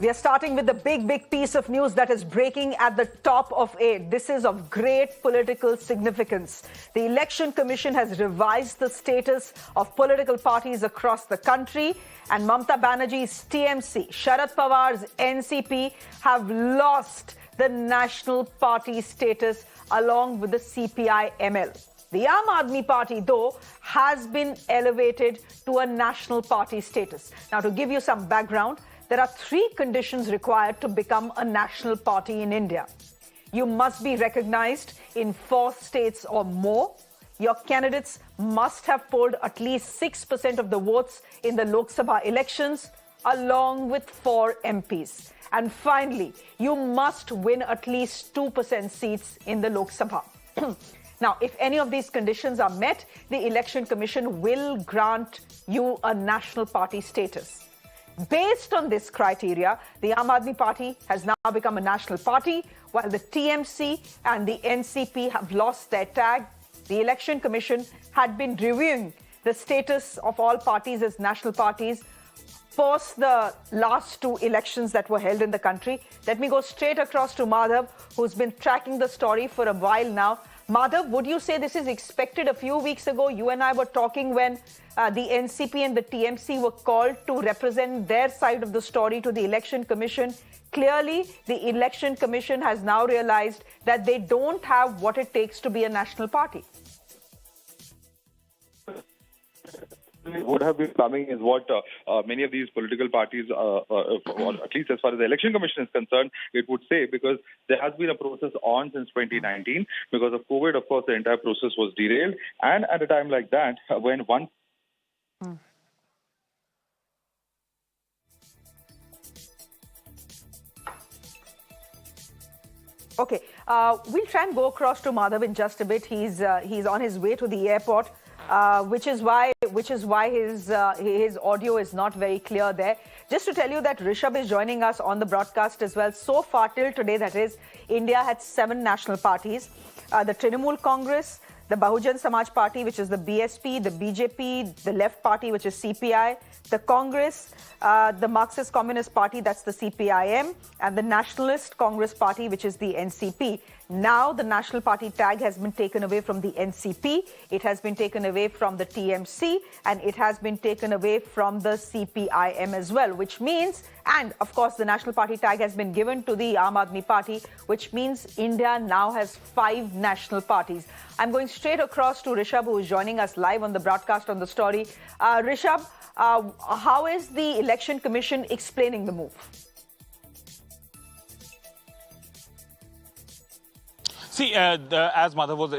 We are starting with the big piece of news that is breaking at the top of it. This is of great political significance. The Election Commission has revised the status of political parties across the country, and Mamata Banerjee's TMC, Sharad Pawar's NCP have lost the national party status along with the CPI ML. The Aam Aadmi Party, though, has been elevated to a national party status. Now, to give you some background, there are 3 conditions required to become a national party in India. You must be recognized in 4 states or more. Your candidates must have polled at least 6% of the votes in the Lok Sabha elections, along with 4 MPs. And finally, you must win at least 2% seats in the Lok Sabha. Now, if any of these conditions are met, the Election Commission will grant you a national party status. Based on this criteria, the Aam Aadmi Party has now become a national party, while the TMC and the NCP have lost their tag. The Election Commission had been reviewing the status of all parties as national parties post the last 2 elections that were held in the country. Let me go straight across to Madhav, who's been tracking the story for a while now. Madhav, would you say this is expected? A few weeks ago, you and I were talking when the NCP and the TMC were called to represent their side of the story to the Election Commission. Clearly, the Election Commission has now realized that they don't have what it takes to be a national party. Would have been coming is what many of these political parties, or at least as far as the Election Commission is concerned, it would say, because there has been a process on since 2019. Because of COVID, of course, the entire process was derailed. And at a time like that, when one... Okay, we'll try and go across to Madhav in just a bit. He's on his way to the airport. Which is why his audio is not very clear there. Just to tell you that Rishabh is joining us on the broadcast as well. So far till today, that is, India had 7 national parties. The Trinamool Congress, the Bahujan Samaj Party, which is the BSP, the BJP, the Left Party, which is CPI, the Congress, the Marxist Communist Party, that's the CPIM, and the Nationalist Congress Party, which is the NCP. Now the national party tag has been taken away from the NCP, it has been taken away from the TMC, and it has been taken away from the CPIM as well, which means, and of course the national party tag has been given to the Aam Aadmi Party, which means India now has 5 national parties. I'm going straight across to Rishabh, who is joining us live on the broadcast on the story. Rishabh, how is the Election Commission explaining the move? See, as Madhav was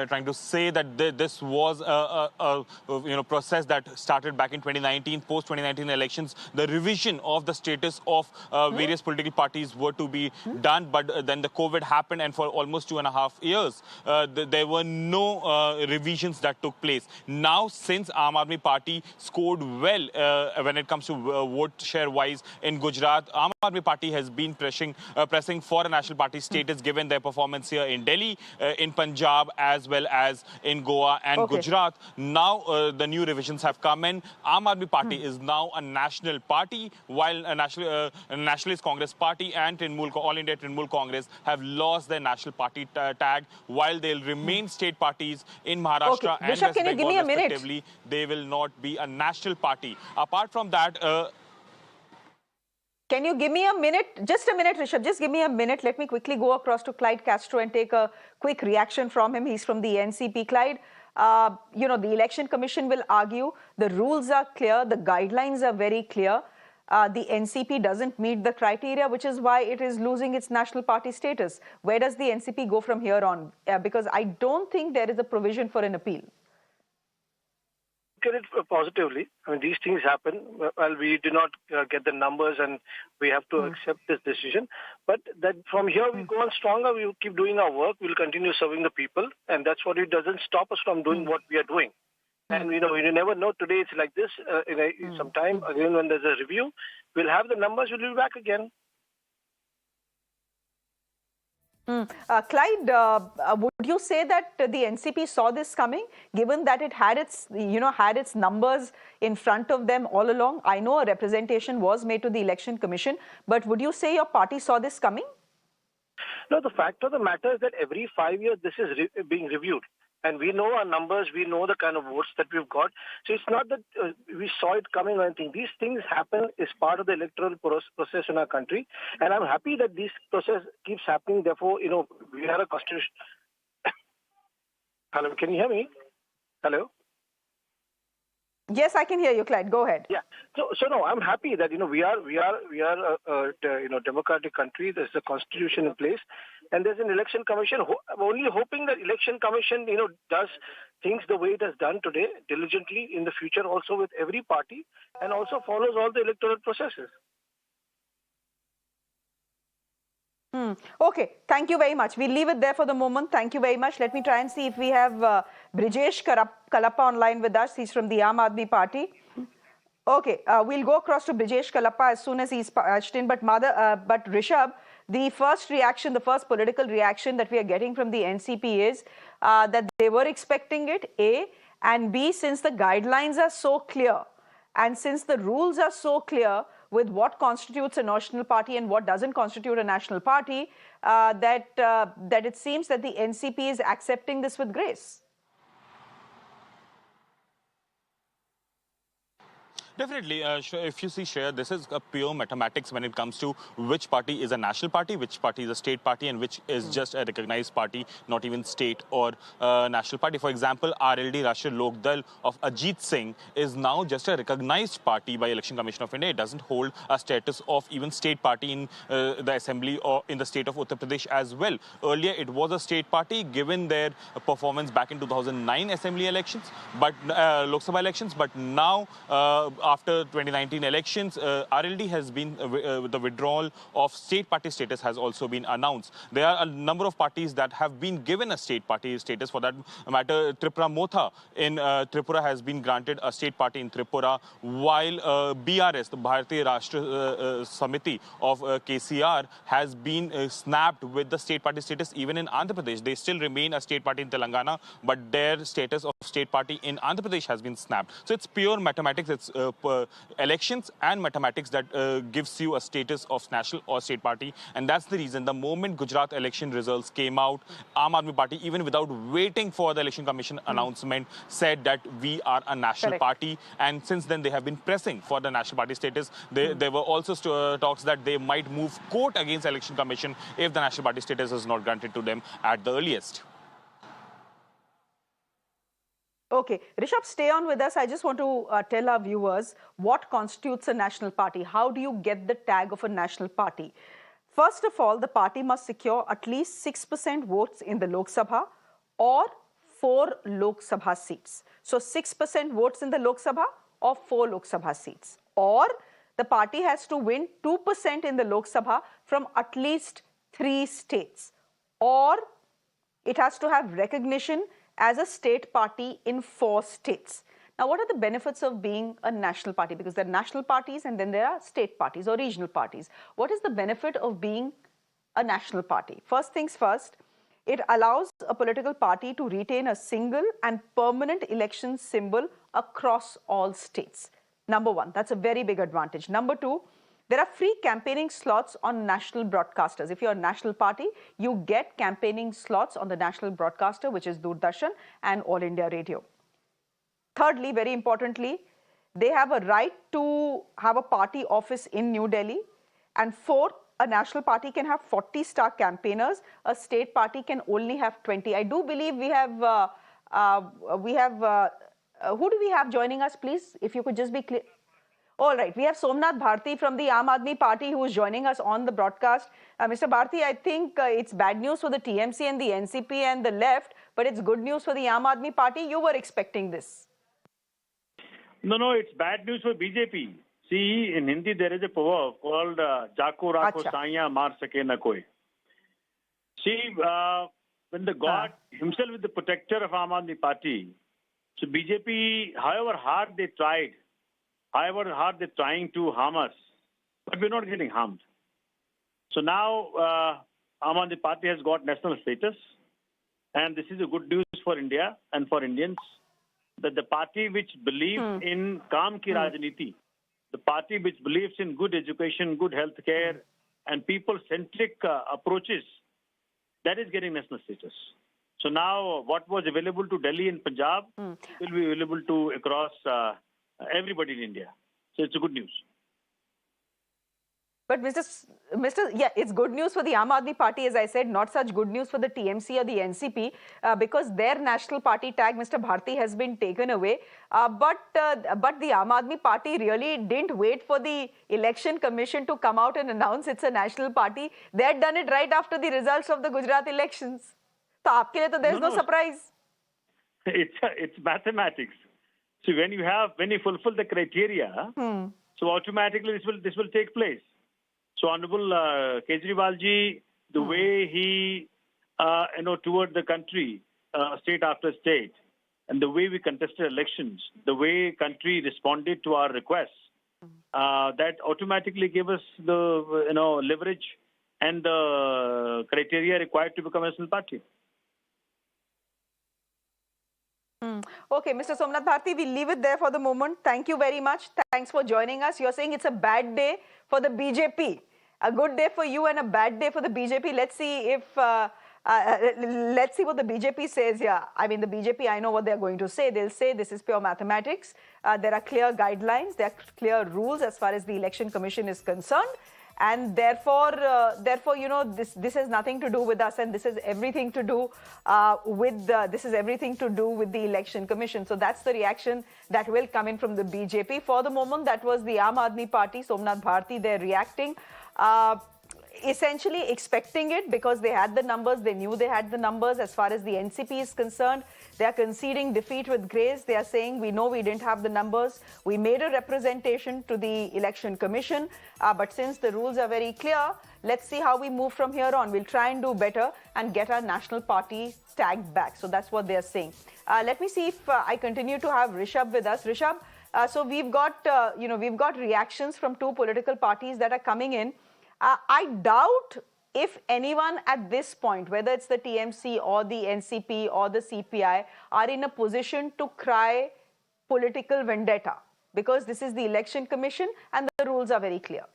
trying to say, that this was a process that started back in 2019, post-2019 elections. The revision of the status of various political parties were to be done, but then the COVID happened, and for almost 2.5 years, there were no revisions that took place. Now, since Aam Aadmi Party scored well when it comes to vote share-wise in Gujarat, Aam Aadmi Party has been pressing for a national party status given their performance here in Delhi, in Punjab, as well as in Goa and Gujarat. Now the new revisions have come in. Aam Aadmi Party is now a national party, while a Nationalist Congress Party and All India Trinamool Congress have lost their national party tag, while they'll remain state parties in Maharashtra and West Bengal respectively. They will not be a national party. Apart from that, can you give me a minute? Just a minute, Rishabh. Just give me a minute. Let me quickly go across to Clyde Crasto and take a quick reaction from him. He's from the NCP. Clyde, the Election Commission will argue the rules are clear, the guidelines are very clear. The NCP doesn't meet the criteria, which is why it is losing its national party status. Where does the NCP go from here on? Because I don't think there is a provision for an appeal. Look at it positively. I mean, these things happen. Well, we do not get the numbers, and we have to accept this decision. But that from here we go on stronger. We will keep doing our work. We'll continue serving the people, and that's what it doesn't stop us from doing what we are doing. And you never know. Today it's like this. Some time again, when there's a review, we'll have the numbers. We'll be back again. Clyde, would you say that the NCP saw this coming, given that it had its numbers in front of them all along? I know a representation was made to the Election Commission, but would you say your party saw this coming? No, the fact of the matter is that every 5 years this is being reviewed. And we know our numbers, we know the kind of votes that we've got. So it's not that we saw it coming or anything. These things happen as part of the electoral process in our country. And I'm happy that this process keeps happening. Therefore, we are a constitution. Hello, can you hear me? Hello? Yes, I can hear you, Clyde. Go ahead. Yeah. So no, I'm happy that we are a democratic country. There's a constitution in place, and there's an election commission. I'm only hoping that election commission does things the way it has done today diligently in the future, also with every party, and also follows all the electoral processes. Okay, thank you very much. We'll leave it there for the moment. Thank you very much. Let me try and see if we have Brijesh Kalappa online with us. He's from the Aam Aadmi Party. Okay, we'll go across to Brijesh Kalappa as soon as he's patched in. But Rishabh, the first political reaction that we are getting from the NCP is that they were expecting it, A, and B, since the guidelines are so clear and since the rules are so clear with what constitutes a national party and what doesn't constitute a national party, that it seems that the NCP is accepting this with grace. Definitely. If you see, Shreya, this is a pure mathematics when it comes to which party is a national party, which party is a state party, and which is just a recognized party, not even state or national party. For example, RLD, Rashtriya Lok Dal of Ajit Singh is now just a recognized party by Election Commission of India. It doesn't hold a status of even state party in the assembly or in the state of Uttar Pradesh as well. Earlier, it was a state party given their performance back in 2009 assembly elections, but Lok Sabha elections. But now, after 2019 elections, RLD has been, the withdrawal of state party status has also been announced. There are a number of parties that have been given a state party status. For that matter, Tripura Motha in Tripura has been granted a state party in Tripura, while BRS, the Bharatiya Rashtra Samiti of KCR, has been snapped with the state party status even in Andhra Pradesh. They still remain a state party in Telangana, but their status of state party in Andhra Pradesh has been snapped. So it's pure mathematics. It's elections and mathematics that gives you a status of national or state party. And that's the reason the moment Gujarat election results came out, Aam Aadmi Party, even without waiting for the Election Commission announcement, said that we are a national party. And since then, they have been pressing for the national party status. There were also talks that they might move court against Election Commission if the national party status is not granted to them at the earliest. Okay, Rishabh, stay on with us. I just want to tell our viewers what constitutes a national party. How do you get the tag of a national party? First of all, the party must secure at least 6% votes in the Lok Sabha or 4 Lok Sabha seats. So 6% votes in the Lok Sabha or 4 Lok Sabha seats. Or the party has to win 2% in the Lok Sabha from at least 3 states. Or it has to have recognition as a state party in 4 states. Now, what are the benefits of being a national party? Because there are national parties and then there are state parties or regional parties. What is the benefit of being a national party? First things first, it allows a political party to retain a single and permanent election symbol across all states. Number one, that's a very big advantage. Number two, there are free campaigning slots on national broadcasters. If you're a national party, you get campaigning slots on the national broadcaster, which is Doordarshan and All India Radio. Thirdly, very importantly, they have a right to have a party office in New Delhi. And fourth, a national party can have 40 star campaigners. A state party can only have 20. I do believe we have, who do we have joining us, please? If you could just be clear. All right, we have Somnath Bharti from the Aam Aadmi Party who is joining us on the broadcast. Mr. Bharti, I think it's bad news for the TMC and the NCP and the left, but it's good news for the Aam Aadmi Party. You were expecting this. No, it's bad news for BJP. See, in Hindi there is a proverb called Jako Rako Saiya Mar Sake Na Koi. See, when the God himself is the protector of Aam Aadmi Party, so BJP, however hard they're trying to harm us, but we're not getting harmed. So now Aam Aadmi Party has got national status, and this is a good news for India and for Indians, that the party which believes in Kaam Ki Rajniti, the party which believes in good education, good health care, and people-centric approaches, that is getting national status. So now what was available to Delhi and Punjab will be available to across everybody in India. So it's a good news. But yeah, it's good news for the Aam Aadmi Party, as I said, not such good news for the TMC or the NCP, because their national party tag, Mr. Bharti, has been taken away. But the Aam Aadmi Party really didn't wait for the Election Commission to come out and announce it's a national party. They had done it right after the results of the Gujarat elections. So aapke liye to there's no surprise. It's mathematics. So when you fulfill the criteria, so automatically this will take place. So Honorable Kejriwal ji, the way he toured the country, state after state, and the way we contested elections, the way country responded to our requests, that automatically gave us the leverage and the criteria required to become a national party. Okay, Mr. Somnath Bharti, we'll leave it there for the moment. Thank you very much. Thanks for joining us. You're saying it's a bad day for the BJP. A good day for you and a bad day for the BJP. Let's see if let's see what the BJP says here. I mean, the BJP, I know what they're going to say. They'll say this is pure mathematics. There are clear guidelines. There are clear rules as far as the Election Commission is concerned. And therefore, this has nothing to do with us, and this has everything to do with the Election Commission. So that's the reaction that will come in from the BJP. For the moment, that was the Aam Aadmi Party, Somnath Bharti. They're reacting, essentially expecting it because they had the numbers. They knew they had the numbers. As far as the NCP is concerned, they are conceding defeat with grace. They are saying, we know we didn't have the numbers. We made a representation to the Election Commission. But since the rules are very clear, let's see how we move from here on. We'll try and do better and get our national party tag back. So that's what they're saying. Let me see if I continue to have Rishabh with us. Rishabh, so we've got reactions from two political parties that are coming in. I doubt if anyone at this point, whether it's the TMC or the NCP or the CPI, are in a position to cry political vendetta, because this is the Election Commission and the rules are very clear.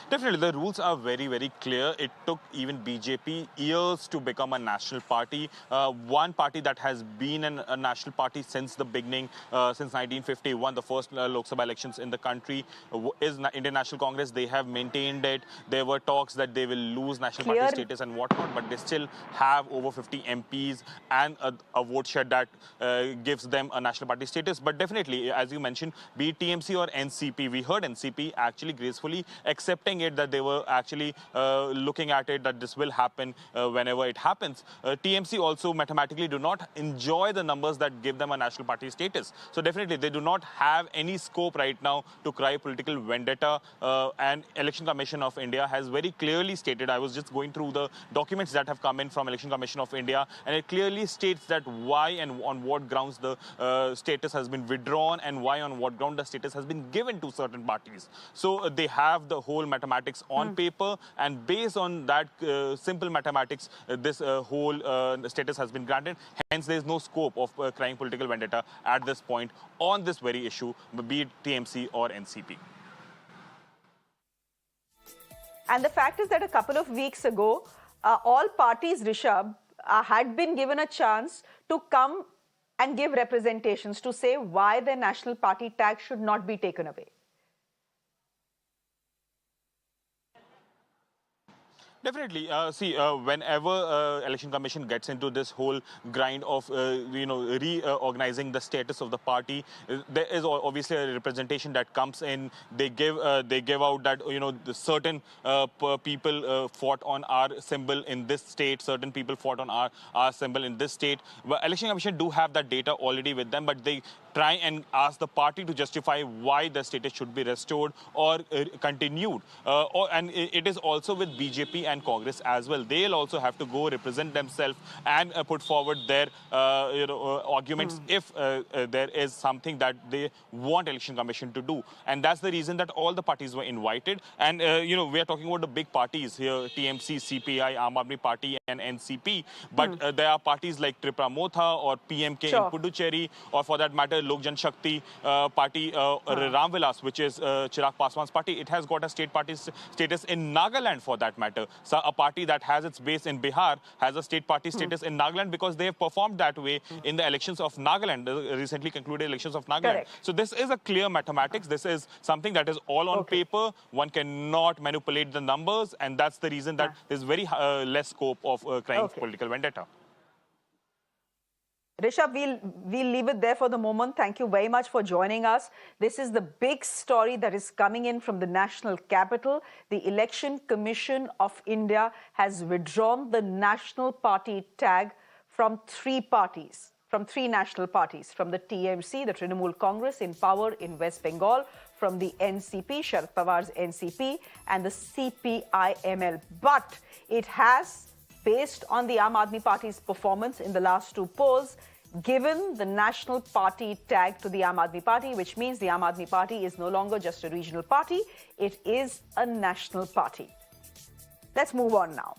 Definitely, the rules are very, very clear. It took even BJP years to become a national party. One party that has been a national party since the beginning, since 1951, the first Lok Sabha elections in the country, is Indian National Congress. They have maintained it. There were talks that they will lose national party status and whatnot, but they still have over 50 MPs and a vote share that gives them a national party status. But definitely, as you mentioned, be it TMC or NCP, we heard NCP actually gracefully accepting it, that they were actually looking at it, that this will happen whenever it happens. TMC also mathematically do not enjoy the numbers that give them a national party status. So definitely they do not have any scope right now to cry political vendetta. And Election Commission of India has very clearly stated, I was just going through the documents that have come in from Election Commission of India, and it clearly states that why and on what grounds the status has been withdrawn and why on what ground the status has been given to certain parties. So they have the whole mathematics on paper, and based on that simple mathematics, this whole status has been granted. Hence, there is no scope of crying political vendetta at this point on this very issue, be it TMC or NCP. And the fact is that a couple of weeks ago, all parties, Rishabh, had been given a chance to come and give representations to say why their national party tag should not be taken away. Definitely. See, whenever Election Commission gets into this whole grind of, reorganizing the status of the party, there is obviously a representation that comes in. They give out that, the certain people fought on our symbol in this state, certain people fought on our symbol in this state. But Election Commission do have that data already with them, but they try and ask the party to justify why the status should be restored or continued. And it is also with BJP and Congress as well. They'll also have to go represent themselves and put forward their arguments if there is something that they want Election Commission to do. And that's the reason that all the parties were invited. And, we are talking about the big parties here, TMC, CPI, Aam Aadmi Party and NCP. But there are parties like Tripuramotha or PMK in Puducherry, or for that matter, Lok Jan Shakti Party, Ramvilas, which is Chirag Paswan's party. It has got a state party status in Nagaland, for that matter. So a party that has its base in Bihar has a state party status in Nagaland because they have performed that way in the elections of Nagaland, the recently concluded elections of Nagaland. Correct. So this is a clear mathematics. This is something that is all on paper. One cannot manipulate the numbers, and that's the reason that there's very less scope of crying political vendetta. Rishabh, we'll leave it there for the moment. Thank you very much for joining us. This is the big story that is coming in from the national capital. The Election Commission of India has withdrawn the national party tag from three national parties, from the TMC, the Trinamool Congress in power in West Bengal, from the NCP, Sharad Pawar's NCP, and the CPI-ML. But it has, based on the Aam Aadmi Party's performance in the last two polls, given the national party tag to the Aam Aadmi Party, which means the Aam Aadmi Party is no longer just a regional party, it is a national party. Let's move on now.